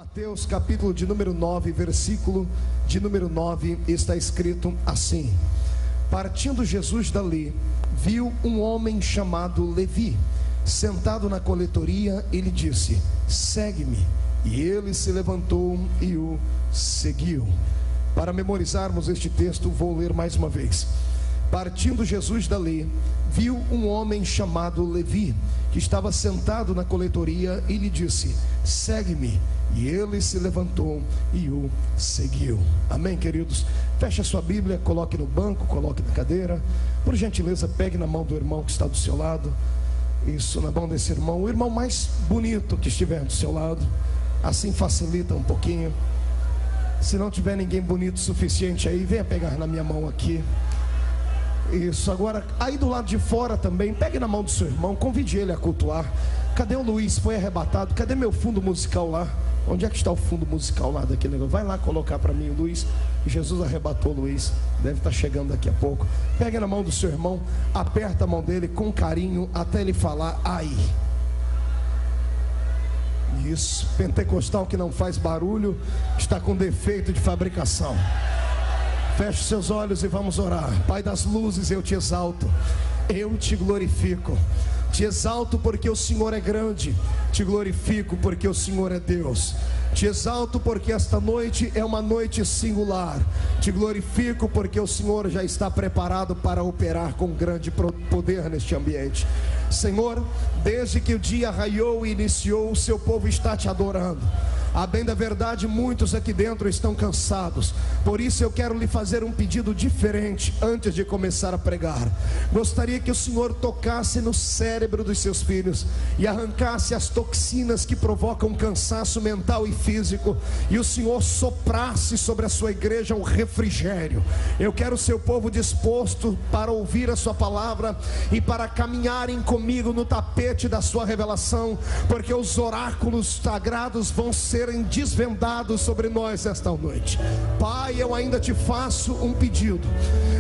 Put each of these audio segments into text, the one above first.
Mateus capítulo de número 9, versículo de número 9, está escrito assim: partindo Jesus dali, viu um homem chamado Levi, sentado na coletoria, e lhe disse: segue-me. E ele se levantou e o seguiu. Para memorizarmos este texto, vou ler mais uma vez. Partindo Jesus dali, viu um homem chamado Levi, que estava sentado na coletoria, e lhe disse: segue-me. E ele se levantou e o seguiu. Amém, queridos? Feche a sua Bíblia, coloque no banco, coloque na cadeira. Por gentileza, pegue na mão do irmão que está do seu lado. Isso, na mão desse irmão, o irmão mais bonito que estiver do seu lado. Assim facilita um pouquinho. Se não tiver ninguém bonito o suficiente aí, venha pegar na minha mão aqui. Isso, agora aí do lado de fora também, pegue na mão do seu irmão, convide ele a cultuar. Cadê o Luiz? Foi arrebatado. Cadê meu fundo musical lá? Onde é que está o fundo musical lá daquele negócio? Vai lá colocar para mim o Luiz. Jesus arrebatou o Luiz, deve estar chegando daqui a pouco. Pegue na mão do seu irmão, aperta a mão dele com carinho até ele falar ai. Isso, pentecostal que não faz barulho está com defeito de fabricação. Feche seus olhos e vamos orar. Pai das luzes, eu te exalto, eu te glorifico. Te exalto porque o Senhor é grande, te glorifico porque o Senhor é Deus. Te exalto porque esta noite é uma noite singular. Te glorifico porque o Senhor já está preparado para operar com grande poder neste ambiente. Senhor, desde que o dia raiou e iniciou, o seu povo está te adorando. A bem da verdade, muitos aqui dentro estão cansados. Por isso eu quero lhe fazer um pedido diferente antes de começar a pregar. Gostaria que o Senhor tocasse no cérebro dos seus filhos e arrancasse as toxinas que provocam cansaço mental e físico, e o Senhor soprasse sobre a sua igreja um refrigério. Eu quero o seu povo disposto para ouvir a sua palavra e para caminharem comigo no tapete da sua revelação, porque os oráculos sagrados vão serem desvendados sobre nós esta noite. Pai, eu ainda te faço um pedido.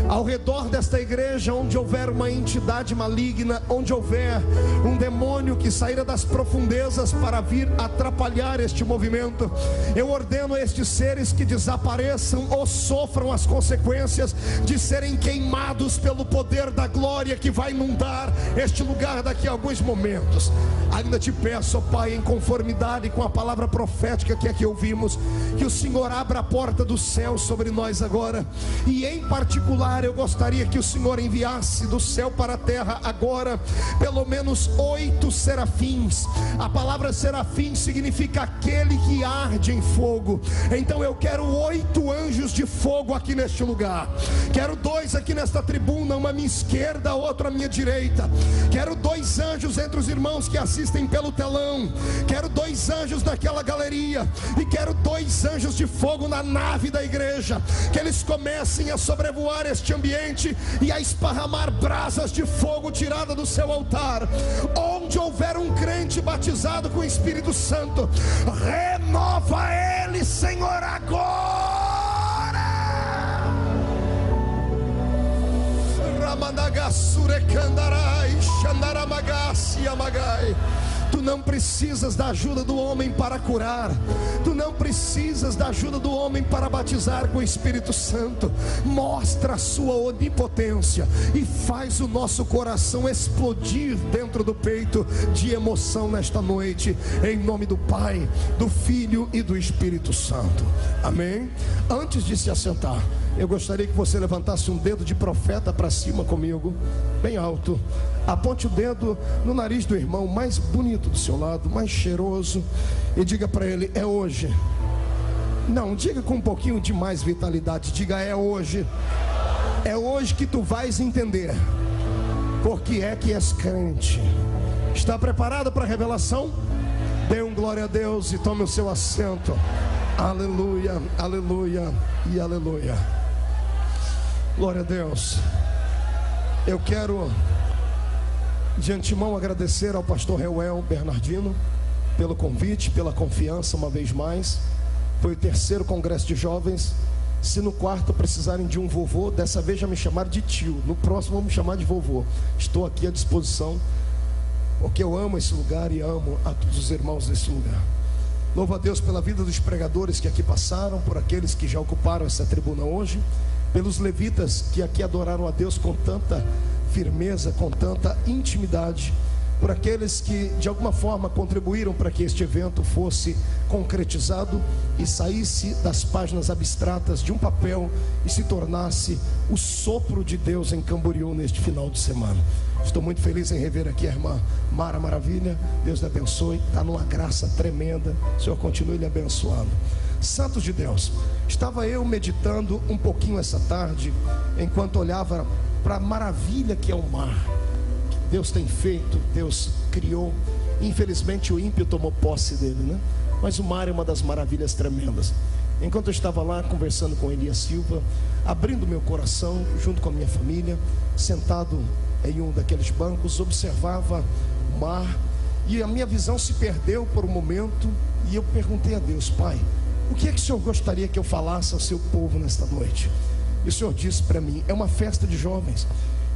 Ao redor desta igreja, onde houver uma entidade maligna, onde houver um demônio que saíra das profundezas para vir atrapalhar este movimento, eu ordeno a estes seres que desapareçam ou sofram as consequências de serem queimados pelo poder da glória que vai inundar este lugar daqui a alguns momentos. Ainda te peço, ó Pai, em conformidade com a palavra profética que aqui ouvimos, que o Senhor abra a porta do céu sobre nós agora. E em particular eu gostaria que o Senhor enviasse do céu para a terra agora pelo menos 8 serafins. A palavra serafim significa aquele que arde em fogo. Então eu quero 8 anjos de fogo aqui neste lugar. Quero 2 aqui nesta tribuna, uma à minha esquerda, outro à minha direita. Quero 2 anjos entre os irmãos que assistem pelo telão. Quero 2 anjos naquela galeria. E quero 2 anjos de fogo na nave da igreja, que eles comecem a sobrevoar este ambiente e a esparramar brasas de fogo tirada do seu altar. Onde houver um crente batizado com o Espírito Santo, renova ele, Senhor, agora. Ramandagassure candarai, xandaramagasi amagai. Tu não precisas da ajuda do homem para curar. Tu não precisas da ajuda do homem para batizar com o Espírito Santo. Mostra a sua onipotência e faz o nosso coração explodir dentro do peito de emoção nesta noite, em nome do Pai, do Filho e do Espírito Santo. Amém? Antes de se assentar, eu gostaria que você levantasse um dedo de profeta para cima comigo, bem alto. Aponte o dedo no nariz do irmão mais bonito do seu lado, mais cheiroso, e diga para ele: é hoje. Não, diga com um pouquinho de mais vitalidade. Diga: é hoje. É hoje que tu vais entender porque é que és crente. Está preparado para a revelação? Dê um glória a Deus e tome o seu assento. Aleluia, aleluia e aleluia. Glória a Deus. Eu quero de antemão agradecer ao pastor Reuel Bernardino pelo convite, pela confiança uma vez mais. Foi o 3º congresso de jovens. Se no quarto precisarem de um vovô, dessa vez já me chamaram de tio, no próximo vão me chamar de vovô. Estou aqui à disposição, porque eu amo esse lugar e amo a todos os irmãos desse lugar. Louvo a Deus pela vida dos pregadores que aqui passaram, por aqueles que já ocuparam essa tribuna hoje, pelos levitas que aqui adoraram a Deus com tanta firmeza, com tanta intimidade, por aqueles que de alguma forma contribuíram para que este evento fosse concretizado e saísse das páginas abstratas de um papel e se tornasse o sopro de Deus em Camboriú neste final de semana. Estou muito feliz em rever aqui a irmã Mara Maravilha. Deus lhe abençoe, está numa graça tremenda. O Senhor continue lhe abençoando. Santos de Deus, estava eu meditando um pouquinho essa tarde, enquanto olhava para a maravilha que é o mar. Deus tem feito, Deus criou. Infelizmente o ímpio tomou posse dele, né? Mas o mar é uma das maravilhas tremendas. Enquanto eu estava lá conversando com Elias Silva, abrindo meu coração junto com a minha família, sentado em um daqueles bancos, observava o mar, e a minha visão se perdeu por um momento, e eu perguntei a Deus: Pai, o que é que o Senhor gostaria que eu falasse ao seu povo nesta noite? E o Senhor disse para mim: é uma festa de jovens.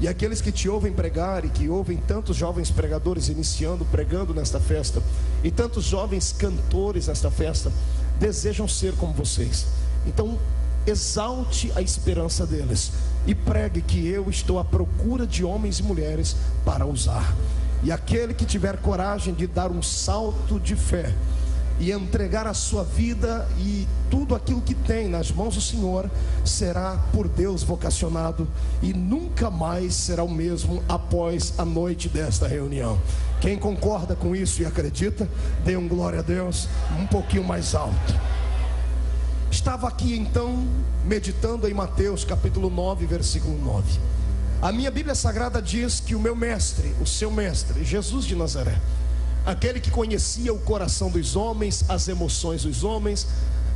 E aqueles que te ouvem pregar, e que ouvem tantos jovens pregadores iniciando, pregando nesta festa, e tantos jovens cantores nesta festa, desejam ser como vocês. Então exalte a esperança deles e pregue que eu estou à procura de homens e mulheres para usar. E aquele que tiver coragem de dar um salto de fé e entregar a sua vida e tudo aquilo que tem nas mãos do Senhor, será por Deus vocacionado e nunca mais será o mesmo após a noite desta reunião. Quem concorda com isso e acredita, dê um glória a Deus um pouquinho mais alto. Estava aqui então meditando em Mateus capítulo 9, versículo 9. A minha Bíblia Sagrada diz que o meu mestre, o seu mestre, Jesus de Nazaré, aquele que conhecia o coração dos homens, as emoções dos homens,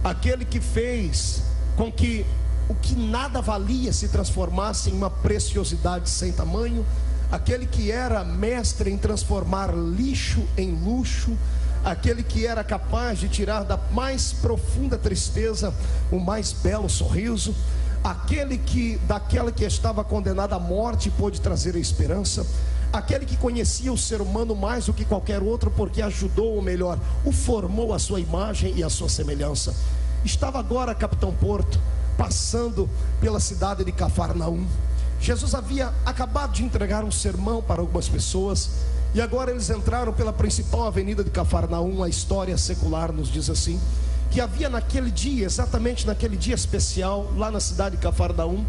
aquele que fez com que o que nada valia se transformasse em uma preciosidade sem tamanho, aquele que era mestre em transformar lixo em luxo, aquele que era capaz de tirar da mais profunda tristeza o mais belo sorriso, aquele que daquela que estava condenada à morte pôde trazer a esperança, aquele que conhecia o ser humano mais do que qualquer outro, porque ajudou, ou melhor, o formou à sua imagem e à sua semelhança. Estava agora, Capitão Porto, passando pela cidade de Cafarnaum. Jesus havia acabado de entregar um sermão para algumas pessoas, e agora eles entraram pela principal avenida de Cafarnaum. A história secular nos diz assim, que havia naquele dia, exatamente naquele dia especial, lá na cidade de Cafarnaum,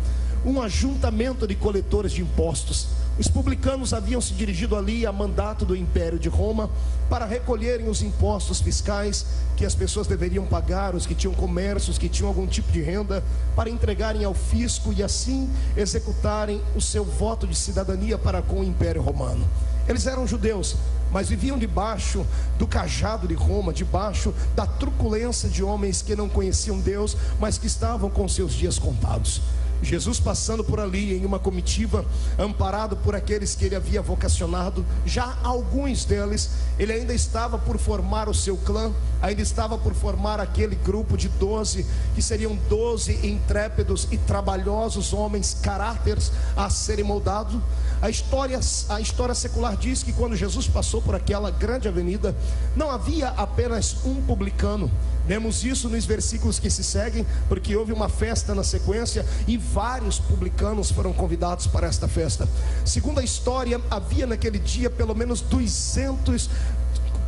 um ajuntamento de coletores de impostos. Os publicanos haviam se dirigido ali a mandato do Império de Roma para recolherem os impostos fiscais que as pessoas deveriam pagar, os que tinham comércios, que tinham algum tipo de renda, para entregarem ao fisco e assim executarem o seu voto de cidadania para com o Império Romano. Eles eram judeus, mas viviam debaixo do cajado de Roma, debaixo da truculência de homens que não conheciam Deus, mas que estavam com seus dias contados. Jesus passando por ali em uma comitiva, amparado por aqueles que ele havia vocacionado, já alguns deles, ele ainda estava por formar o seu clã, ainda estava por formar aquele grupo de 12, que seriam 12 intrépidos e trabalhosos homens, caráteres a serem moldados. A história secular diz que quando Jesus passou por aquela grande avenida, não havia apenas um publicano. Vemos isso nos versículos que se seguem, porque houve uma festa na sequência e vários publicanos foram convidados para esta festa. Segundo a história, havia naquele dia pelo menos 200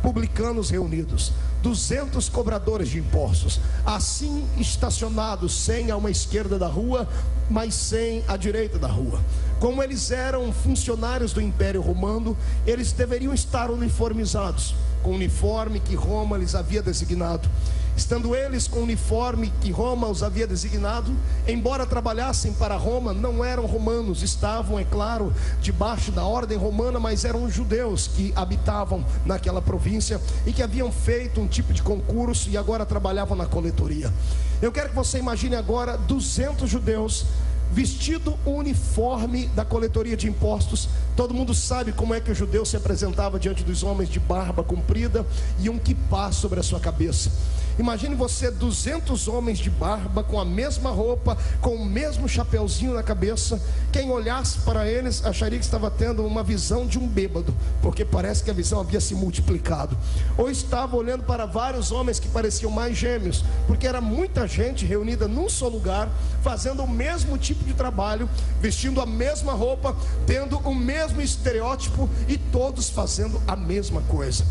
publicanos reunidos, 200 cobradores de impostos, assim estacionados, 100 a uma esquerda da rua, mas 100 à direita da rua. Como eles eram funcionários do Império Romano, eles deveriam estar uniformizados, com o uniforme que Roma lhes havia designado. Estando eles com o uniforme que Roma os havia designado, embora trabalhassem para Roma, não eram romanos, estavam, é claro, debaixo da ordem romana, mas eram judeus que habitavam naquela província e que haviam feito um tipo de concurso e agora trabalhavam na coletoria. Eu quero que você imagine agora 200 judeus vestido o uniforme da coletoria de impostos. Todo mundo sabe como é que o judeu se apresentava diante dos homens: de barba comprida e um quipá sobre a sua cabeça. Imagine você, 200 homens de barba, com a mesma roupa, com o mesmo chapeuzinho na cabeça. Quem olhasse para eles acharia que estava tendo uma visão de um bêbado, porque parece que a visão havia se multiplicado. Ou estava olhando para vários homens que pareciam mais gêmeos, porque era muita gente reunida num só lugar, fazendo o mesmo tipo de trabalho, vestindo a mesma roupa, tendo o mesmo estereótipo e todos fazendo a mesma coisa.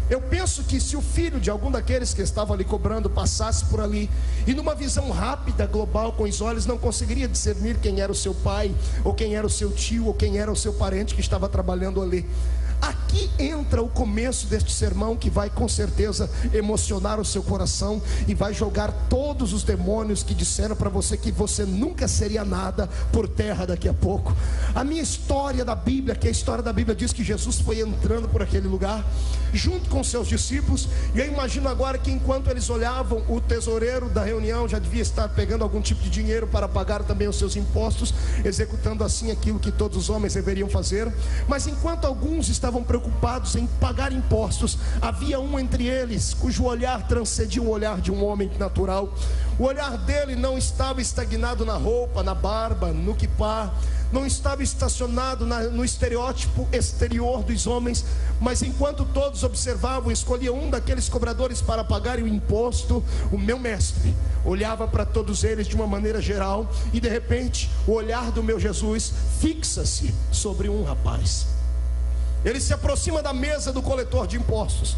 Eu penso que se o filho de algum daqueles que estavam ali cobrando passasse por ali, e numa visão rápida, global, com os olhos, não conseguiria discernir quem era o seu pai, ou quem era o seu tio, ou quem era o seu parente que estava trabalhando ali. Aqui entra o começo deste sermão, que vai com certeza emocionar o seu coração e vai jogar todos os demônios que disseram para você que você nunca seria nada por terra daqui a pouco. A minha história da Bíblia, que a história da Bíblia diz que Jesus foi entrando por aquele lugar junto com seus discípulos, e eu imagino agora que enquanto eles olhavam, o tesoureiro da reunião já devia estar pegando algum tipo de dinheiro para pagar também os seus impostos, executando assim aquilo que todos os homens deveriam fazer. Mas enquanto alguns estavam preocupados em pagar impostos, havia um entre eles cujo olhar transcendia o olhar de um homem natural. O olhar dele não estava estagnado na roupa, na barba, no quipá, não estava estacionado no estereótipo exterior dos homens, mas enquanto todos observavam, escolhia um daqueles cobradores para pagarem o imposto. O meu mestre olhava para todos eles de uma maneira geral, e de repente o olhar do meu Jesus fixa-se sobre um rapaz. Ele se aproxima da mesa do coletor de impostos,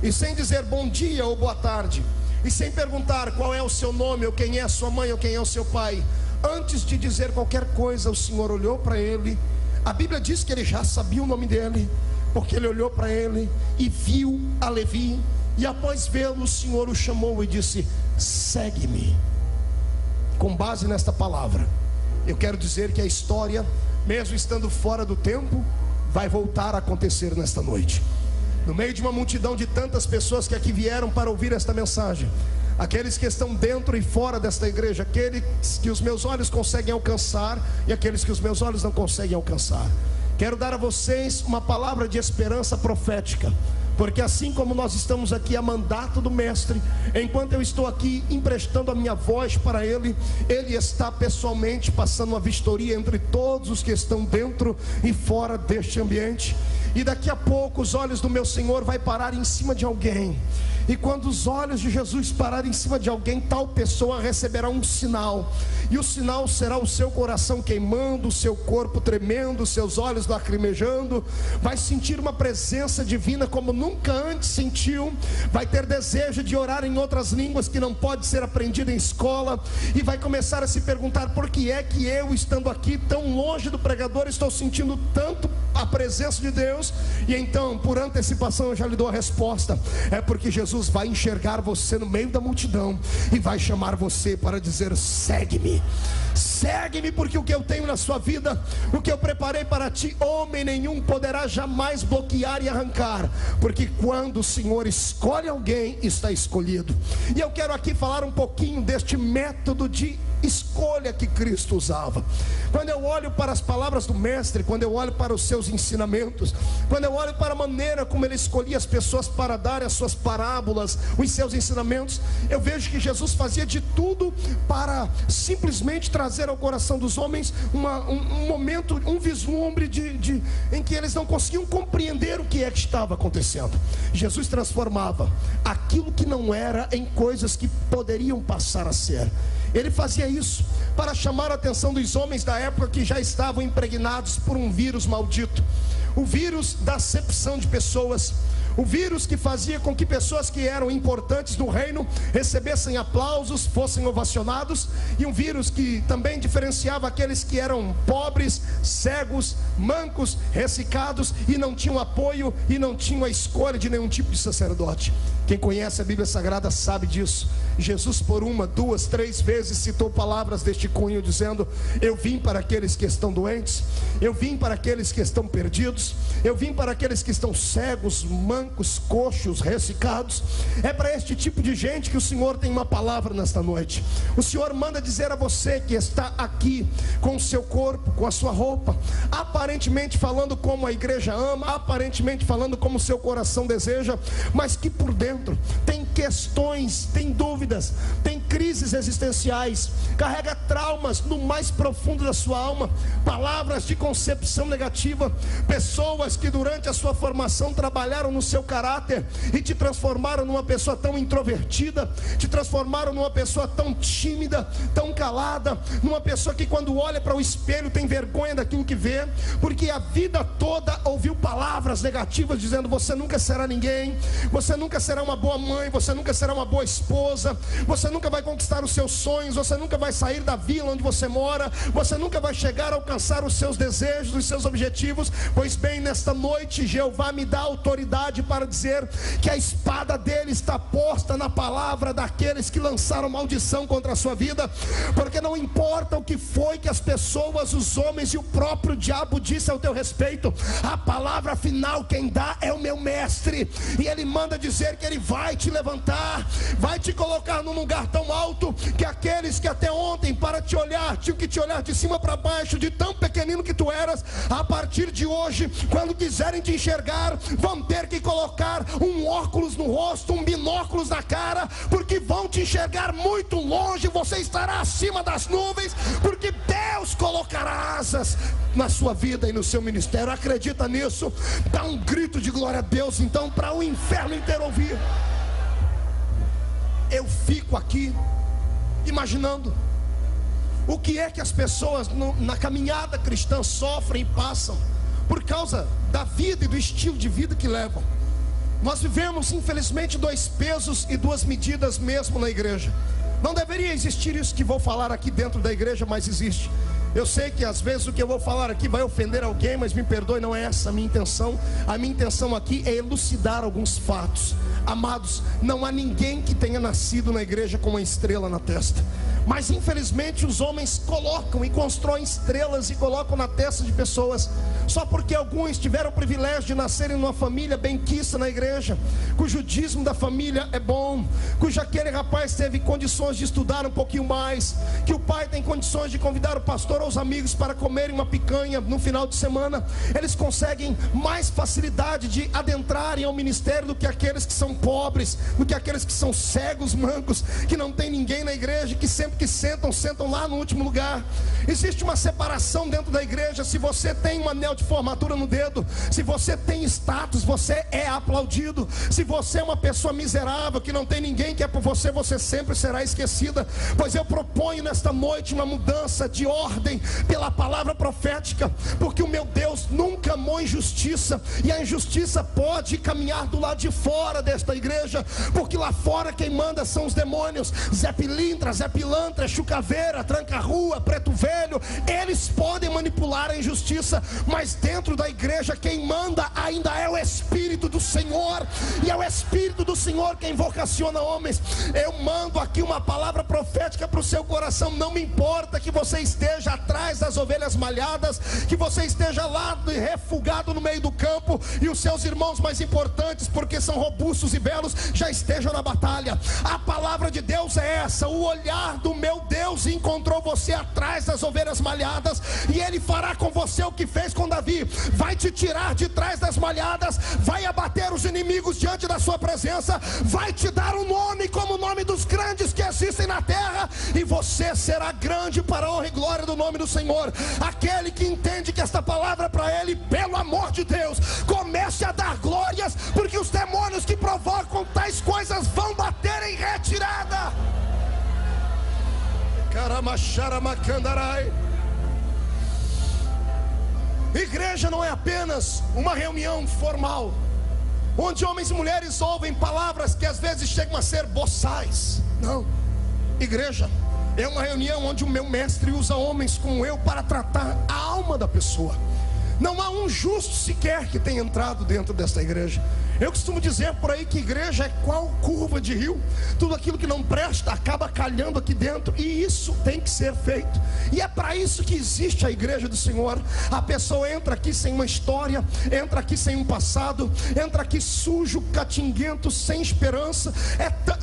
e sem dizer bom dia ou boa tarde, e sem perguntar qual é o seu nome, ou quem é a sua mãe, ou quem é o seu pai, antes de dizer qualquer coisa, o Senhor olhou para ele. A Bíblia diz que ele já sabia o nome dele, porque ele olhou para ele e viu a Levi, e após vê-lo, o Senhor o chamou e disse: segue-me. Com base nesta palavra, eu quero dizer que a história, mesmo estando fora do tempo, vai voltar a acontecer nesta noite. No meio de uma multidão de tantas pessoas que aqui vieram para ouvir esta mensagem, aqueles que estão dentro e fora desta igreja, aqueles que os meus olhos conseguem alcançar e aqueles que os meus olhos não conseguem alcançar, quero dar a vocês uma palavra de esperança profética, porque assim como nós estamos aqui a mandato do mestre, enquanto eu estou aqui emprestando a minha voz para ele, ele está pessoalmente passando uma vistoria entre todos os que estão dentro e fora deste ambiente, e daqui a pouco os olhos do meu Senhor vai parar em cima de alguém. E quando os olhos de Jesus pararem em cima de alguém, tal pessoa receberá um sinal, e o sinal será o seu coração queimando, o seu corpo tremendo, os seus olhos lacrimejando. Vai sentir uma presença divina como nunca antes sentiu, vai ter desejo de orar em outras línguas que não pode ser aprendido em escola, e vai começar a se perguntar: por que é que eu, estando aqui tão longe do pregador, estou sentindo tanto a presença de Deus? E então, por antecipação, eu já lhe dou a resposta: é porque Jesus vai enxergar você no meio da multidão e vai chamar você para dizer: segue-me, segue-me, porque o que eu tenho na sua vida, o que eu preparei para ti, homem nenhum poderá jamais bloquear e arrancar, porque quando o Senhor escolhe alguém, está escolhido. E eu quero aqui falar um pouquinho deste método de escolha que Cristo usava. Quando eu olho para as palavras do mestre, quando eu olho para os seus ensinamentos, quando eu olho para a maneira como ele escolhia as pessoas para dar as suas parábolas, os seus ensinamentos, eu vejo que Jesus fazia de tudo para simplesmente trazer ao coração dos homens um momento, um vislumbre em que eles não conseguiam compreender o que é que estava acontecendo. Jesus transformava aquilo que não era em coisas que poderiam passar a ser. Ele fazia isso para chamar a atenção dos homens da época, que já estavam impregnados por um vírus maldito, o vírus da acepção de pessoas, o vírus que fazia com que pessoas que eram importantes no reino recebessem aplausos, fossem ovacionados, e um vírus que também diferenciava aqueles que eram pobres, cegos, mancos, ressecados e não tinham apoio e não tinham a escolha de nenhum tipo de sacerdote. Quem conhece a Bíblia Sagrada sabe disso. Jesus por uma, duas, três vezes citou palavras deste cunho, dizendo: eu vim para aqueles que estão doentes, eu vim para aqueles que estão perdidos, eu vim para aqueles que estão cegos, mancos, coxos, ressecados. É para este tipo de gente que o Senhor tem uma palavra nesta noite. O Senhor manda dizer a você que está aqui com o seu corpo, com a sua roupa, aparentemente falando como a igreja ama, aparentemente falando como o seu coração deseja, mas que por dentro tem questões, tem dúvidas, tem crises existenciais, carrega traumas no mais profundo da sua alma, palavras de concepção negativa, pessoas que durante a sua formação trabalharam no seu caráter e te transformaram numa pessoa tão introvertida, te transformaram numa pessoa tão tímida, tão calada, numa pessoa que quando olha para o espelho tem vergonha daquilo que vê, porque a vida toda ouviu palavras negativas dizendo: você nunca será ninguém, você nunca será uma boa mãe, você nunca será uma boa esposa, você nunca vai conquistar os seus sonhos, você nunca vai sair da vila onde você mora, você nunca vai chegar a alcançar os seus desejos, os seus objetivos. Pois bem, nesta noite Jeová me dá autoridade para dizer que a espada dele está posta na palavra daqueles que lançaram maldição contra a sua vida, porque não importa o que foi que as pessoas, os homens e o próprio diabo disse ao teu respeito, a palavra final quem dá é o meu mestre, e ele manda dizer que ele vai te levantar, vai te colocar num lugar tão alto que aqueles que até ontem para te olhar tinham que te olhar de cima para baixo, de tão pequenino que tu eras, a partir de hoje, quando quiserem te enxergar, vão ter que colocar um óculos no rosto, um binóculos na cara, porque vão te enxergar muito longe, você estará acima das nuvens, porque Deus colocará asas na sua vida e no seu ministério. Acredita nisso? Dá um grito de glória a Deus então, para o inferno inteiro ouvir. Eu fico aqui imaginando o que é que as pessoas na caminhada cristã sofrem e passam por causa da vida e do estilo de vida que levam. Nós vivemos infelizmente dois pesos e duas medidas mesmo na igreja. Não deveria existir isso que vou falar aqui dentro da igreja, mas existe. Eu sei que às vezes o que eu vou falar aqui vai ofender alguém, mas me perdoe, não é essa a minha intenção. A minha intenção aqui é elucidar alguns fatos. Amados, não há ninguém que tenha nascido na igreja com uma estrela na testa, mas infelizmente os homens colocam e constroem estrelas e colocam na testa de pessoas, só porque alguns tiveram o privilégio de nascerem numa família benquista na igreja, cujo dízimo da família é bom, cujo aquele rapaz teve condições de estudar um pouquinho mais, que o pai tem condições de convidar o pastor ou os amigos para comerem uma picanha no final de semana. Eles conseguem mais facilidade de adentrarem ao ministério do que aqueles que são pobres, do que aqueles que são cegos, mancos, que não tem ninguém na igreja, que sempre que sentam lá no último lugar. Existe uma separação dentro da igreja. Se você tem um anel de formatura no dedo, se você tem status, você é aplaudido. Se você é uma pessoa miserável, que não tem ninguém que é por você, você sempre será esquecida. Pois eu proponho nesta noite uma mudança de ordem pela palavra profética, porque o meu Deus nunca amou injustiça, e a injustiça pode caminhar do lado de fora desta igreja, porque lá fora quem manda são os demônios. Zé Pilintra, Zé Pilantra, Chucaveira, Tranca-Rua, Preto Velho, eles podem manipular a injustiça, mas dentro da igreja quem manda ainda é o Espírito do Senhor, e é o Espírito do Senhor quem vocaciona homens. Eu mando aqui uma palavra profética para o seu coração. Não me importa que você esteja atrás das ovelhas malhadas, que você esteja lá refugado no meio do campo, e os seus irmãos mais importantes, porque são robustos e belos, já estejam na batalha. A palavra de Deus é essa: o olhar do meu Deus encontrou você atrás das ovelhas malhadas, e Ele fará com você o que fez com Davi. Vai te tirar de trás das malhadas, vai abater os inimigos diante da sua presença, vai te dar um nome como o nome dos grandes que existem na terra, e você será grande para a honra e glória do nome do Senhor. Aquele que entende que esta palavra é para ele, pelo amor de Deus, comece a dar glórias, porque os demônios que provocam tais coisas vão bater em retirada. Igreja não é apenas uma reunião formal, onde homens e mulheres ouvem palavras que às vezes chegam a ser boçais. Não, igreja é uma reunião onde o meu mestre usa homens como eu para tratar a alma da pessoa. Não há um justo sequer que tenha entrado dentro desta igreja. Eu costumo dizer por aí que igreja é qual curva de rio. Tudo aquilo que não presta acaba calhando aqui dentro, e isso tem que ser feito. E é para isso que existe a igreja do Senhor. A pessoa entra aqui sem uma história, entra aqui sem um passado, entra aqui sujo, catinguento, sem esperança.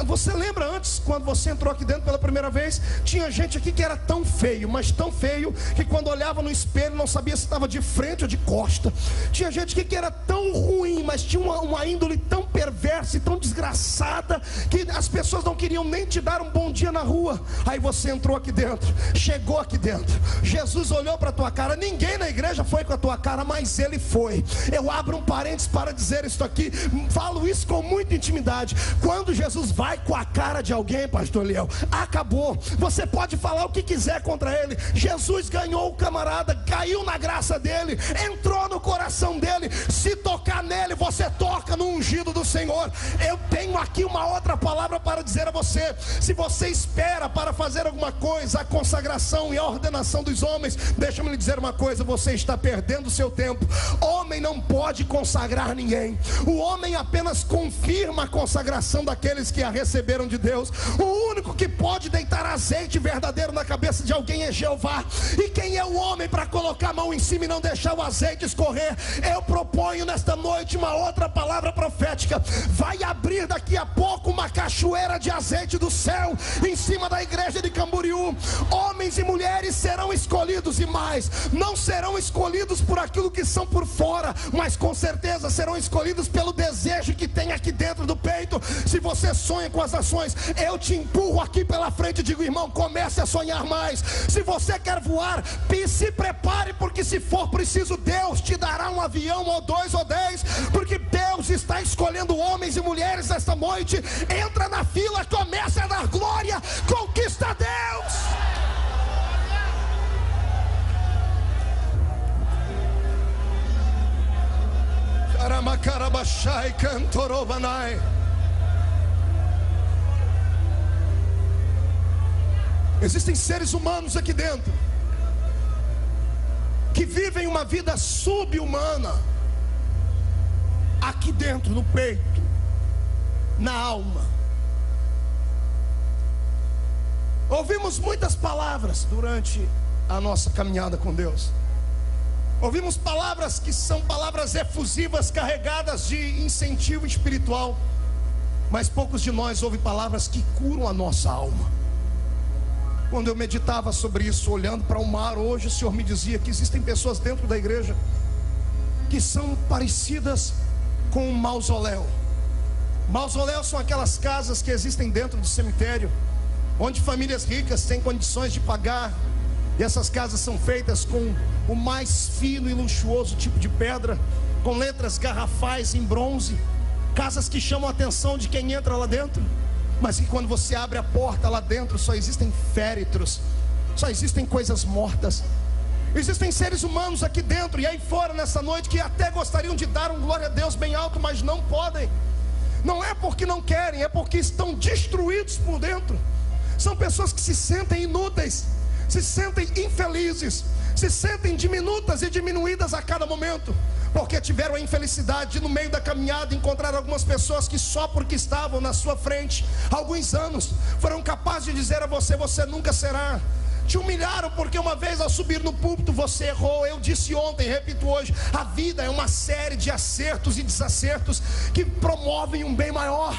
Você lembra antes, quando você entrou aqui dentro pela primeira vez, tinha gente aqui que era tão feio, mas tão feio, que quando olhava no espelho não sabia se estava de frente ou de costa. Tinha gente aqui que era tão ruim, mas tinha uma índole tão perversa e tão desgraçada, que as pessoas não queriam nem te dar um bom dia na rua. Aí você entrou aqui dentro, chegou aqui dentro, Jesus olhou para a tua cara. Ninguém na igreja foi com a tua cara, mas Ele foi. Eu abro um parênteses para dizer isso aqui, falo isso com muita intimidade. Quando Jesus vai com a cara de alguém, pastor Liel, acabou. Você pode falar o que quiser contra ele. Jesus ganhou o camarada, caiu na graça dele, entrou no coração dele. Se tocar nele, você toca no ungido do Senhor. Eu tenho aqui uma outra palavra para dizer a você: se você espera para fazer alguma coisa, a consagração e a ordenação dos homens, deixa-me lhe dizer uma coisa, você está perdendo o seu tempo. Homem não pode consagrar ninguém. O homem apenas confirma a consagração daqueles que a receberam de Deus. O único que pode deitar azeite verdadeiro na cabeça de alguém é Jeová. E quem é o homem para colocar a mão em cima e não deixar o azeite escorrer? Eu proponho nesta noite uma outra palavra profética. Vai abrir daqui a pouco uma cachoeira de azeite do céu em cima da igreja de Camboriú. Homens e mulheres serão escolhidos, e mais, não serão escolhidos por aquilo que são por fora, mas com certeza serão escolhidos pelo desejo que tem aqui dentro do peito. Se você sonha com as nações, eu te empurro aqui pela frente e digo: irmão, comece a sonhar mais. Se você quer voar, se prepare, porque se for preciso, Deus te dará um avião, ou 2 ou 10, porque Deus está escolhendo homens e mulheres esta noite. Entra na fila, comece a dar glória, conquista Deus. Existem seres humanos aqui dentro que vivem uma vida sub-humana, aqui dentro, no peito, na alma. Ouvimos muitas palavras durante a nossa caminhada com Deus. Ouvimos palavras que são palavras efusivas, carregadas de incentivo espiritual, mas poucos de nós ouvem palavras que curam a nossa alma. Quando eu meditava sobre isso, olhando para o mar, hoje o Senhor me dizia que existem pessoas dentro da igreja que são parecidas com um mausoléu. Mausoléus são aquelas casas que existem dentro do cemitério, onde famílias ricas têm condições de pagar, e essas casas são feitas com o mais fino e luxuoso tipo de pedra, com letras garrafais em bronze, casas que chamam a atenção de quem entra lá dentro, mas que quando você abre a porta, lá dentro só existem féretros, só existem coisas mortas. Existem seres humanos aqui dentro e aí fora nessa noite que até gostariam de dar um glória a Deus bem alto, mas não podem. Não é porque não querem, é porque estão destruídos por dentro. São pessoas que se sentem inúteis, se sentem infelizes, se sentem diminutas e diminuídas a cada momento, porque tiveram a infelicidade de, no meio da caminhada, encontrar algumas pessoas que só porque estavam na sua frente há alguns anos, foram capazes de dizer a você: você nunca será. Te humilharam porque uma vez ao subir no púlpito você errou. Eu disse ontem, repito hoje, a vida é uma série de acertos e desacertos que promovem um bem maior.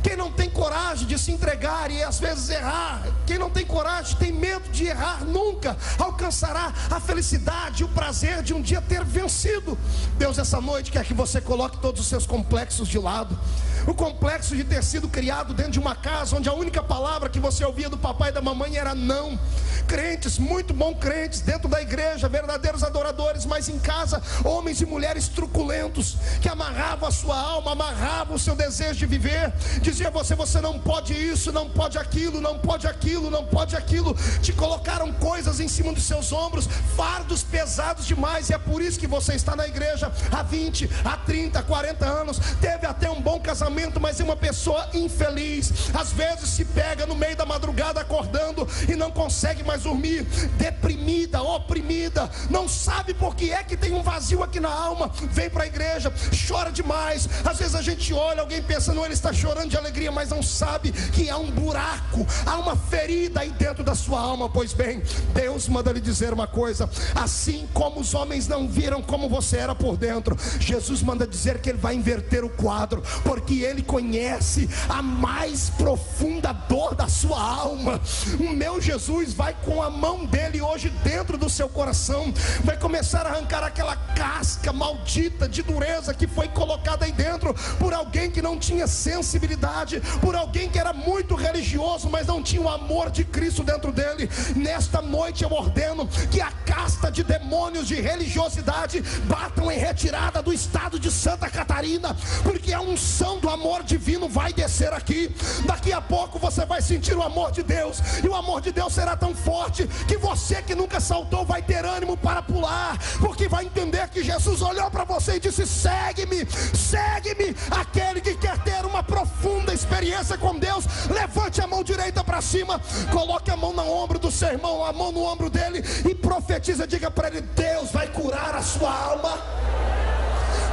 Quem não tem coragem de se entregar e às vezes errar, quem não tem coragem, tem medo de errar, nunca alcançará a felicidade e o prazer de um dia ter vencido. Deus essa noite quer que você coloque todos os seus complexos de lado. O complexo de ter sido criado dentro de uma casa onde a única palavra que você ouvia do papai e da mamãe era não. Crentes, muito bons crentes dentro da igreja, verdadeiros adoradores, mas em casa, homens e mulheres truculentos, que amarravam a sua alma, amarravam o seu desejo de viver. Dizia a você: você não pode isso, não pode aquilo, não pode aquilo, não pode aquilo. Te colocaram coisas em cima dos seus ombros, fardos pesados demais. E é por isso que você está na igreja há 20, há 30, 40 anos. Teve até um bom casamento, casamento, mas é uma pessoa infeliz. Às vezes se pega no meio da madrugada acordando e não consegue mais dormir, deprimida, oprimida, não sabe por que é que tem um vazio aqui na alma. Vem para a igreja, chora demais. Às vezes a gente olha, alguém pensa, não, ele está chorando de alegria, mas não sabe que há um buraco, há uma ferida aí dentro da sua alma. Pois bem, Deus manda lhe dizer uma coisa: assim como os homens não viram como você era por dentro, Jesus manda dizer que Ele vai inverter o quadro, porque Ele conhece a mais profunda dor da sua alma. O meu Jesus vai com a mão dele hoje dentro do seu coração, vai começar a arrancar aquela casca maldita de dureza que foi colocada aí dentro por alguém que não tinha sensibilidade, por alguém que era muito religioso, mas não tinha o amor de Cristo dentro dele. Nesta noite eu ordeno que a casta de demônios de religiosidade batam em retirada do estado de Santa Catarina, porque a unção do amor divino vai descer aqui. Daqui a pouco você vai sentir o amor de Deus, e o amor de Deus será tão forte que você que nunca saltou vai ter ânimo para pular, porque vai entender que Jesus olhou para você e disse: segue-me, segue-me. Aquele que quer ter uma profunda experiência com Deus, levante a mão direita para cima, coloque a mão no ombro do seu irmão, a mão no ombro dele, e profetiza, diga para ele: Deus vai curar a sua alma.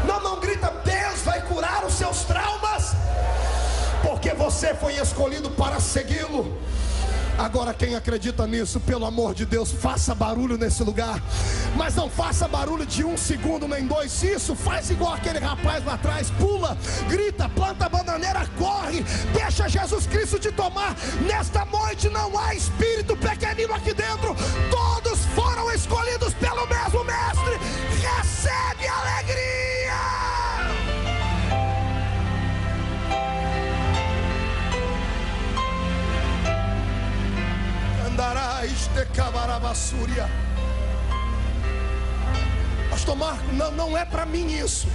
Não grita: Deus vai curar os seus traumas, porque você foi escolhido para segui-lo. Agora, quem acredita nisso, pelo amor de Deus, faça barulho nesse lugar. Mas não faça barulho de 1 segundo nem 2. Isso, faz igual aquele rapaz lá atrás. Pula, grita, planta a bananeira, corre. Deixa Jesus Cristo te tomar. Nesta noite não há espírito pequenino aqui dentro. Todos foram escolhidos pelo mesmo mestre. Recebe alegria. Pastor Marco, não é para mim isso.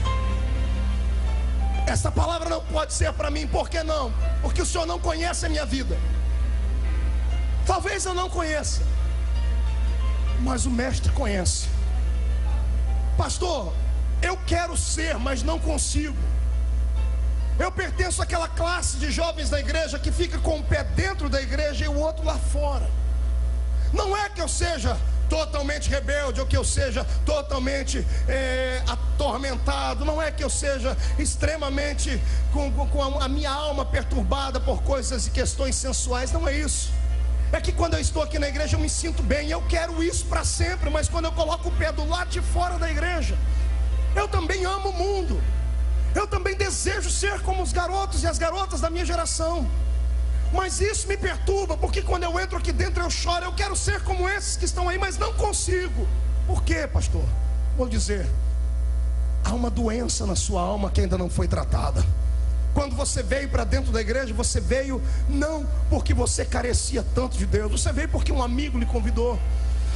Essa palavra não pode ser para mim. Por que não? Porque o Senhor não conhece a minha vida. Talvez eu não conheça, mas o mestre conhece. Pastor, eu quero ser, mas não consigo. Eu pertenço àquela classe de jovens da igreja que fica com o pé dentro da igreja e o outro lá fora. Não é que eu seja totalmente rebelde, ou que eu seja totalmente atormentado. Não é que eu seja extremamente com a minha alma perturbada por coisas e questões sensuais. Não é isso. É que quando eu estou aqui na igreja eu me sinto bem. Eu quero isso para sempre. Mas quando eu coloco o pé do lado de fora da igreja, eu também amo o mundo. Eu também desejo ser como os garotos e as garotas da minha geração. Mas isso me perturba, porque quando eu entro aqui dentro eu choro. Eu quero ser como esses que estão aí, mas não consigo. Por quê, pastor? Vou dizer: há uma doença na sua alma que ainda não foi tratada. Quando você veio para dentro da igreja, você veio não porque você carecia tanto de Deus. Você veio porque um amigo lhe convidou.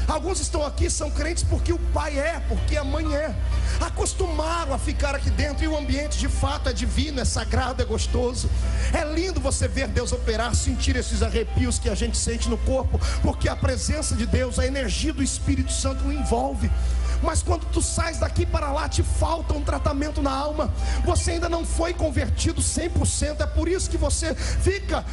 Alguns estão aqui, são crentes porque o pai é, porque a mãe é. Acostumaram a ficar aqui dentro, e o ambiente de fato é divino, é sagrado, é gostoso. É lindo você ver Deus operar, sentir esses arrepios que a gente sente no corpo, porque a presença de Deus, a energia do Espírito Santo o envolve. Mas quando tu sais daqui para lá, te falta um tratamento na alma. Você ainda não foi convertido 100%. É por isso que você fica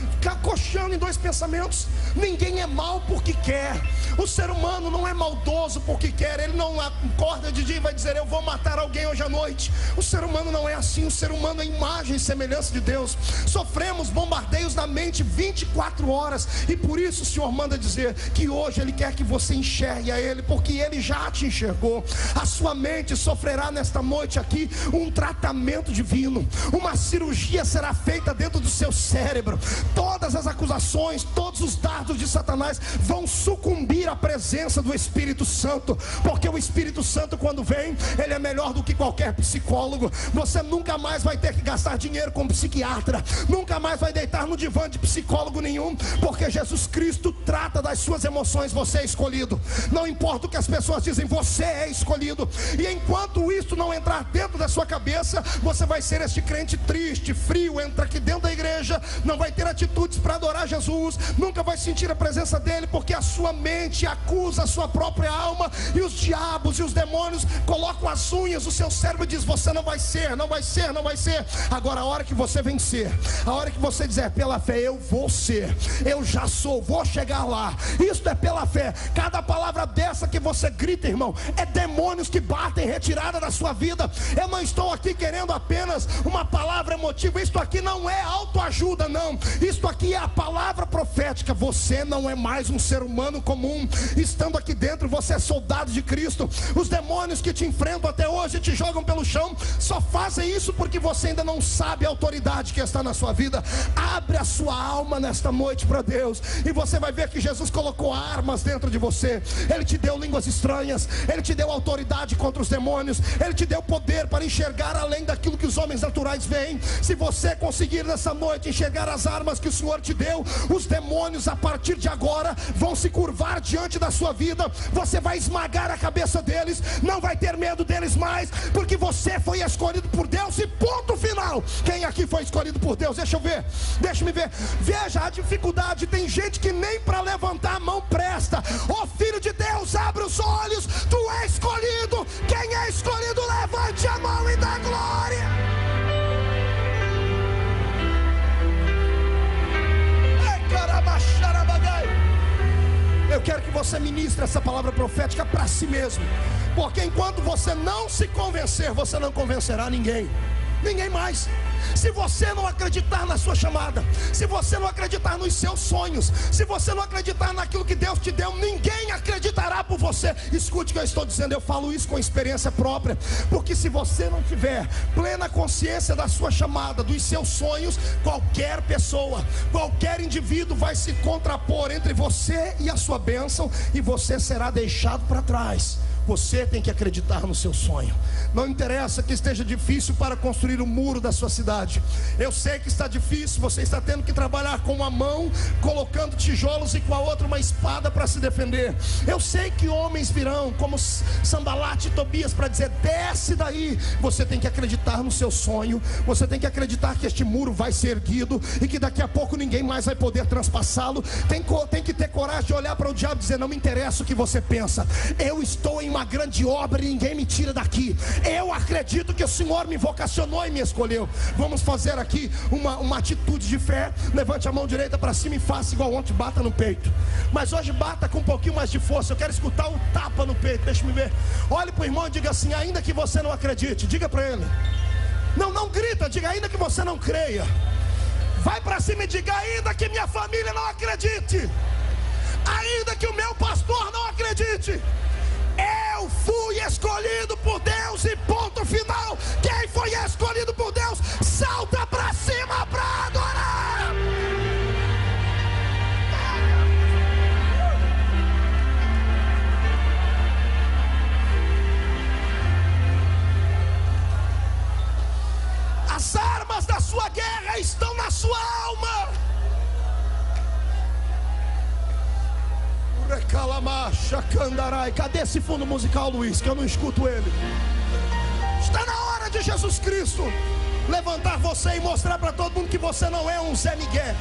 coxando em dois pensamentos. Ninguém é mal porque quer. O ser humano não é maldoso porque quer. Ele não acorda de dia e vai dizer: eu vou matar alguém hoje à noite. O ser humano não é assim. O ser humano é imagem e semelhança de Deus. Sofremos bombardeios na mente 24 horas. E por isso o Senhor manda dizer que hoje Ele quer que você enxergue a Ele, porque Ele já te enxergou. A sua mente sofrerá nesta noite aqui um tratamento divino. Uma cirurgia será feita dentro do seu cérebro. Todas as acusações, todos os dardos de Satanás vão sucumbir à presença do Espírito Santo, porque o Espírito Santo, quando vem, ele é melhor do que qualquer psicólogo. Você nunca mais vai ter que gastar dinheiro com psiquiatra, nunca mais vai deitar no divã de psicólogo nenhum, porque Jesus Cristo trata das suas emoções. Você é escolhido. Não importa o que as pessoas dizem, você é é escolhido. E enquanto isso não entrar dentro da sua cabeça, você vai ser este crente triste, frio, entra aqui dentro da igreja, não vai ter atitudes para adorar Jesus, nunca vai sentir a presença dele, porque a sua mente acusa a sua própria alma, e os diabos e os demônios colocam as unhas, o seu cérebro diz: você não vai ser, não vai ser, não vai ser. Agora a hora que você vencer, a hora que você dizer pela fé, eu vou ser, eu já sou, vou chegar lá, isso é pela fé. Cada palavra dessa que você grita, irmão, é demônios que batem retirada da sua vida. Eu não estou aqui querendo apenas uma palavra emotiva, isto aqui não é autoajuda, não, isto aqui é a palavra profética. Você não é mais um ser humano comum, estando aqui dentro você é soldado de Cristo. Os demônios que te enfrentam até hoje, te jogam pelo chão, só fazem isso porque você ainda não sabe a autoridade que está na sua vida. Abre a sua alma nesta noite para Deus, e você vai ver que Jesus colocou armas dentro de você. Ele te deu línguas estranhas, Ele te deu autoridade contra os demônios, Ele te deu poder para enxergar além daquilo que os homens naturais veem. Se você conseguir nessa noite enxergar as armas que o Senhor te deu, os demônios a partir de agora vão se curvar diante da sua vida. Você vai esmagar a cabeça deles, não vai ter medo deles mais, porque você foi escolhido por Deus, e ponto final. Quem aqui foi escolhido por Deus? Deixa eu ver, deixa-me ver. Veja a dificuldade, tem gente que nem para levantar a mão presta. Ó filho de Deus, abre os olhos, tu és escolhido. Quem é escolhido, levante a mão e dá glória. Eu quero que você ministre essa palavra profética para si mesmo, porque enquanto você não se convencer, você não convencerá ninguém, ninguém mais. Se você não acreditar na sua chamada, se você não acreditar nos seus sonhos, se você não acreditar naquilo que Deus te deu, ninguém acreditará por você. Escute o que eu estou dizendo, eu falo isso com experiência própria, porque se você não tiver plena consciência da sua chamada, dos seus sonhos, qualquer pessoa, qualquer indivíduo vai se contrapor entre você e a sua bênção, e você será deixado para trás. Você tem que acreditar no seu sonho. Não interessa que esteja difícil para construir o muro da sua cidade. Eu sei que está difícil, você está tendo que trabalhar com uma mão colocando tijolos e com a outra uma espada para se defender. Eu sei que homens virão como Sanbalate e Tobias para dizer: desce daí. Você tem que acreditar no seu sonho. Você tem que acreditar que este muro vai ser erguido e que daqui a pouco ninguém mais vai poder transpassá-lo. Tem que ter coragem de olhar para o diabo e dizer: não me interessa o que você pensa, eu estou em uma grande obra e ninguém me tira daqui. Eu acredito que o Senhor me vocacionou e me escolheu. Vamos fazer aqui uma atitude de fé. Levante a mão direita para cima e faça igual ontem, bata no peito. Mas hoje bata com um pouquinho mais de força. Eu quero escutar um tapa no peito. Deixa-me ver. Olhe para o irmão e diga assim: ainda que você não acredite. Diga para ele. Não grita, diga: ainda que você não creia. Vai para cima e diga: ainda que minha família não acredite, ainda que o meu pastor não acredite, eu fui escolhido por Deus, e ponto final. Quem foi escolhido por Deus, salta para cima para adorar. As armas da sua guerra estão na sua alma. Cadê esse fundo musical, Luiz? Que eu não escuto ele. Está na hora de Jesus Cristo levantar você e mostrar para todo mundo que você não é um Zé Miguel,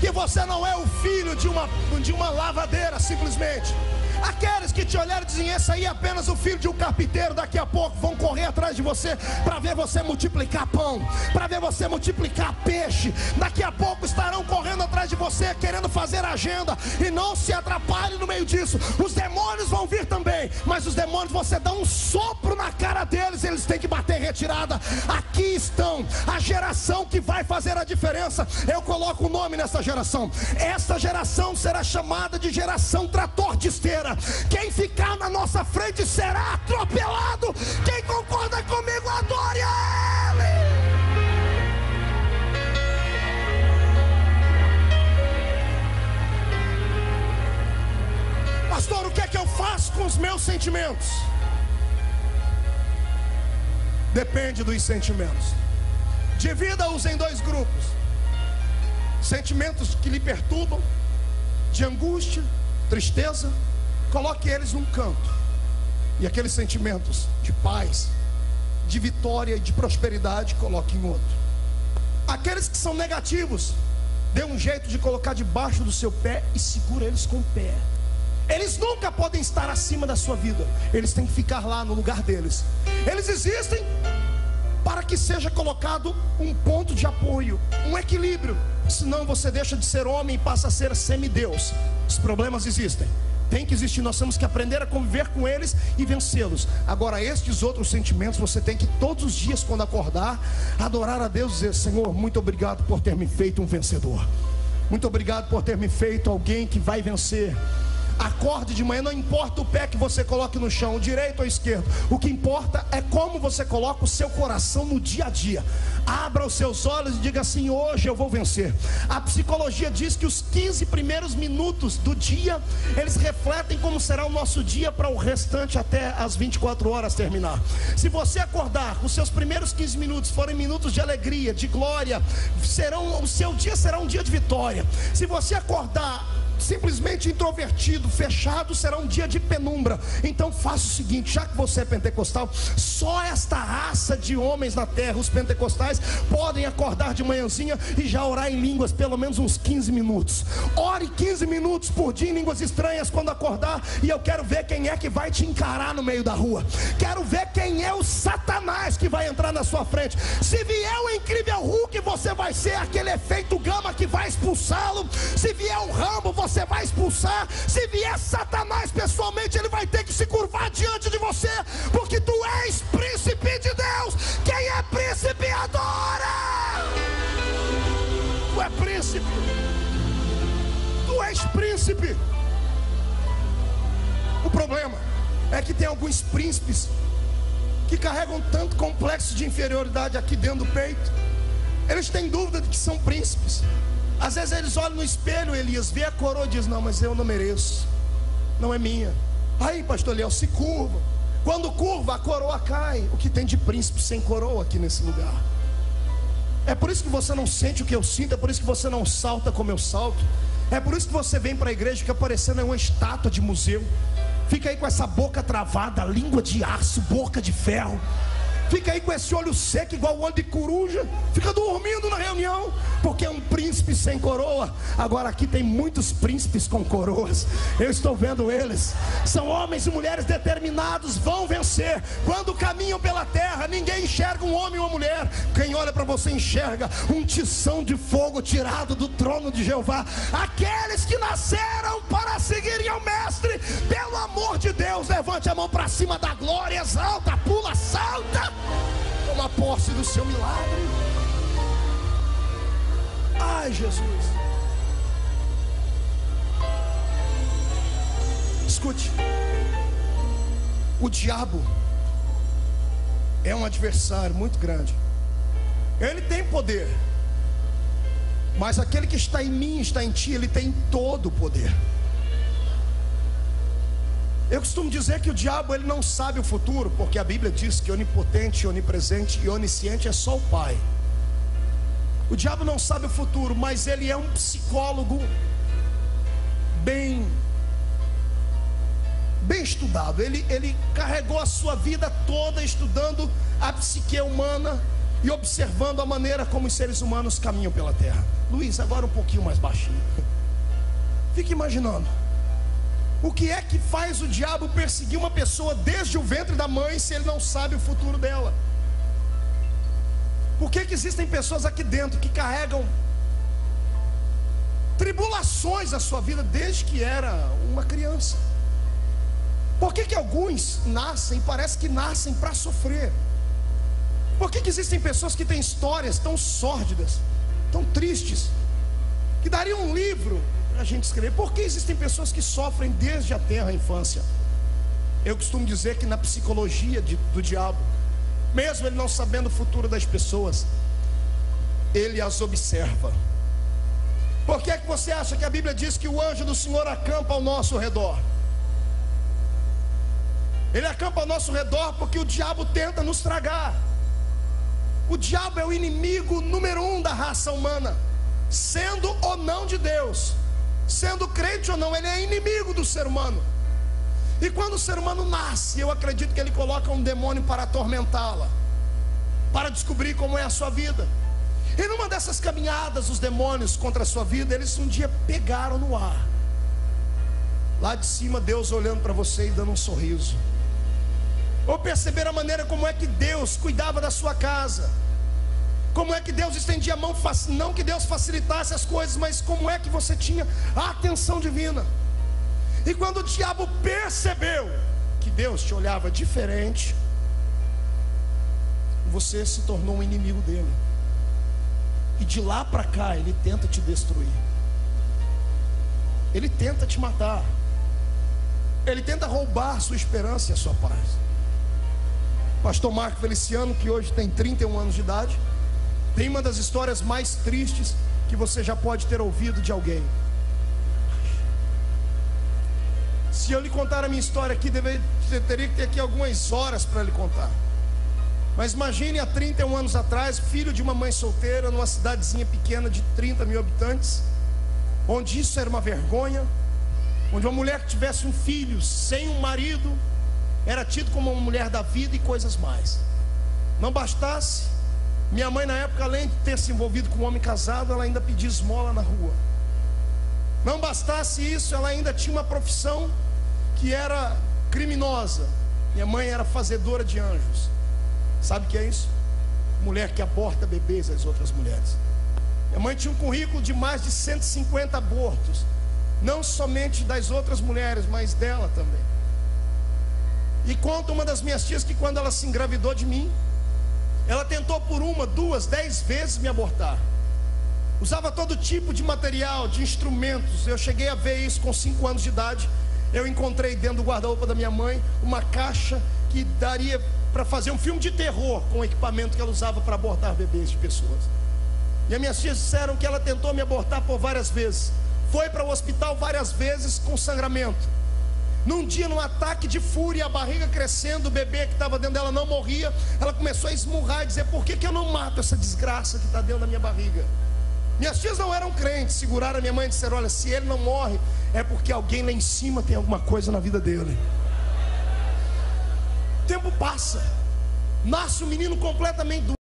que você não é o filho de uma lavadeira simplesmente. Aqueles que te olharam e dizem: esse aí é apenas o filho de um carpinteiro, daqui a pouco vão correr atrás de você para ver você multiplicar pão, para ver você multiplicar peixe. Daqui a pouco estarão correndo atrás de você, querendo fazer agenda. E não se atrapalhe no meio disso. Os demônios vão vir também, mas os demônios, você dá um sopro na cara deles, eles têm que bater retirada. Aqui estão a geração que vai fazer a diferença. Eu coloco o nome nessa geração. Essa geração será chamada de geração trator de esteira. Quem ficar na nossa frente será atropelado. Quem concorda comigo, adore a Ele. Pastor, o que é que eu faço com os meus sentimentos? Depende dos sentimentos. Divida-os em dois grupos: sentimentos que lhe perturbam, de angústia, tristeza. Coloque eles num canto E aqueles sentimentos de paz, de vitória e de prosperidade, coloque em outro. Aqueles que são negativos, dê um jeito de colocar debaixo do seu pé e segura eles com o pé. Eles nunca podem estar acima da sua vida, eles têm que ficar lá no lugar deles. Eles existem para que seja colocado um ponto de apoio, um equilíbrio. Senão você deixa de ser homem e passa a ser semideus. Os problemas existem, tem que existir, nós temos que aprender a conviver com eles e vencê-los. Agora, estes outros sentimentos, você tem que todos os dias, quando acordar, adorar a Deus e dizer: Senhor, muito obrigado por ter me feito um vencedor. Muito obrigado por ter me feito alguém que vai vencer. Acorde de manhã, não importa o pé que você coloque no chão, o direito ou o esquerdo. O que importa é como você coloca o seu coração no dia a dia. Abra os seus olhos e diga assim: hoje eu vou vencer. A psicologia diz que os 15 primeiros minutos do dia, eles refletem como será o nosso dia para o restante até as 24 horas terminar. Se você acordar, os seus primeiros 15 minutos forem minutos de alegria, de glória, o seu dia será um dia de vitória. Se você acordar simplesmente introvertido, fechado, será um dia de penumbra. Então faça o seguinte: já que você é pentecostal, só esta raça de homens na terra, os pentecostais, podem acordar de manhãzinha e já orar em línguas pelo menos uns 15 minutos. Ore 15 minutos por dia em línguas estranhas quando acordar. E eu quero ver quem é que vai te encarar no meio da rua. Quero ver quem é o Satanás que vai entrar na sua frente. Se vier o incrível Hulk, você vai ser aquele efeito gama que vai expulsá-lo. Se vier o Rambo, você vai expulsar. Se vier Satanás pessoalmente, ele vai ter que se curvar diante de você, porque tu és príncipe de Deus. Quem é príncipe adora. Tu é príncipe. Tu és príncipe. O problema é que tem alguns príncipes que carregam tanto complexo de inferioridade aqui dentro do peito. Eles têm dúvida de que são príncipes. Às vezes eles olham no espelho, Elias, vê a coroa e diz: não, mas eu não mereço, não é minha. Aí, pastor Léo, se curva. Quando curva, a coroa cai. O que tem de príncipe sem coroa aqui nesse lugar? É por isso que você não sente o que eu sinto. É por isso que você não salta como eu salto. É por isso que você vem para a igreja que parecendo uma estátua de museu. Fica aí com essa boca travada, língua de aço, boca de ferro. Fica aí com esse olho seco igual o olho de coruja. Fica dormindo na reunião, porque é um príncipe sem coroa. Agora aqui tem muitos príncipes com coroas. Eu estou vendo eles. São homens e mulheres determinados, vão vencer. Quando caminham pela terra, ninguém enxerga um homem ou uma mulher. Quem olha para você enxerga um tição de fogo tirado do trono de Jeová. Aqueles que nasceram para seguirem ao mestre. Pelo amor de Deus, levante a mão para cima da glória, exalta, pula, salta. Toma posse do seu milagre. Ai, Jesus. Escute. O diabo é um adversário muito grande. Ele tem poder, mas aquele que está em mim, está em ti, ele tem todo o poder. Eu costumo dizer que o diabo, ele não sabe o futuro, porque a Bíblia diz que onipotente, onipresente e onisciente é só o Pai. O diabo não sabe o futuro, mas ele é um psicólogo bem estudado. Ele carregou a sua vida toda estudando a psique humana e observando a maneira como os seres humanos caminham pela terra. Luiz, agora um pouquinho mais baixinho. Fique imaginando. O que é que faz o diabo perseguir uma pessoa desde o ventre da mãe se ele não sabe o futuro dela? Por que existem pessoas aqui dentro que carregam tribulações na sua vida desde que era uma criança? Por que alguns nascem, parece que nascem para sofrer? Por que existem pessoas que têm histórias tão sórdidas, tão tristes, que dariam um livro a gente escrever? Por que existem pessoas que sofrem desde a tenra infância? Eu costumo dizer que na psicologia do diabo, mesmo ele não sabendo o futuro das pessoas, ele as observa. Por que você acha que a Bíblia diz que o anjo do Senhor acampa ao nosso redor? Ele acampa ao nosso redor porque o diabo tenta nos tragar. O diabo é o inimigo número 1 da raça humana, sendo ou não de Deus, sendo crente ou não, ele é inimigo do ser humano. E quando o ser humano nasce, eu acredito que ele coloca um demônio para atormentá-la, para descobrir como é a sua vida. E numa dessas caminhadas, os demônios contra a sua vida, eles um dia pegaram no ar. Lá de cima, Deus olhando para você e dando um sorriso. Ou perceber a maneira como é que Deus cuidava da sua casa, como é que Deus estendia a mão, não que Deus facilitasse as coisas, mas como é que você tinha a atenção divina. E quando o diabo percebeu que Deus te olhava diferente, você se tornou um inimigo dele. E de lá para cá ele tenta te destruir, ele tenta te matar, ele tenta roubar a sua esperança e a sua paz. Pastor Marco Feliciano, que hoje tem 31 anos de idade, tem uma das histórias mais tristes que você já pode ter ouvido de alguém. Se eu lhe contar a minha história aqui, teria que ter aqui algumas horas para lhe contar. Mas imagine há 31 anos atrás, filho de uma mãe solteira, numa cidadezinha pequena de 30 mil habitantes, onde isso era uma vergonha, onde uma mulher que tivesse um filho sem um marido era tido como uma mulher da vida e coisas mais. Não bastasse, minha mãe na época, além de ter se envolvido com um homem casado, ela ainda pedia esmola na rua. Não bastasse isso, ela ainda tinha uma profissão que era criminosa. Minha mãe era fazedora de anjos. Sabe o que é isso? Mulher que aborta bebês às outras mulheres. Minha mãe tinha um currículo de mais de 150 abortos, não somente das outras mulheres, mas dela também. E conta uma das minhas tias que quando ela se engravidou de mim, ela tentou por 1, 2, 10 vezes me abortar. Usava todo tipo de material, de instrumentos. Eu cheguei a ver isso com 5 anos de idade. Eu encontrei dentro do guarda-roupa da minha mãe uma caixa que daria para fazer um filme de terror com o equipamento que ela usava para abortar bebês de pessoas. E as minhas tias disseram que ela tentou me abortar por várias vezes, foi para o hospital várias vezes com sangramento. Num dia, num ataque de fúria, a barriga crescendo, o bebê que estava dentro dela não morria. Ela começou a esmurrar e dizer: por que eu não mato essa desgraça que está dentro da minha barriga? Minhas tias não eram crentes, seguraram a minha mãe e disseram: olha, se ele não morre, é porque alguém lá em cima tem alguma coisa na vida dele. O tempo passa, nasce um menino completamente doente.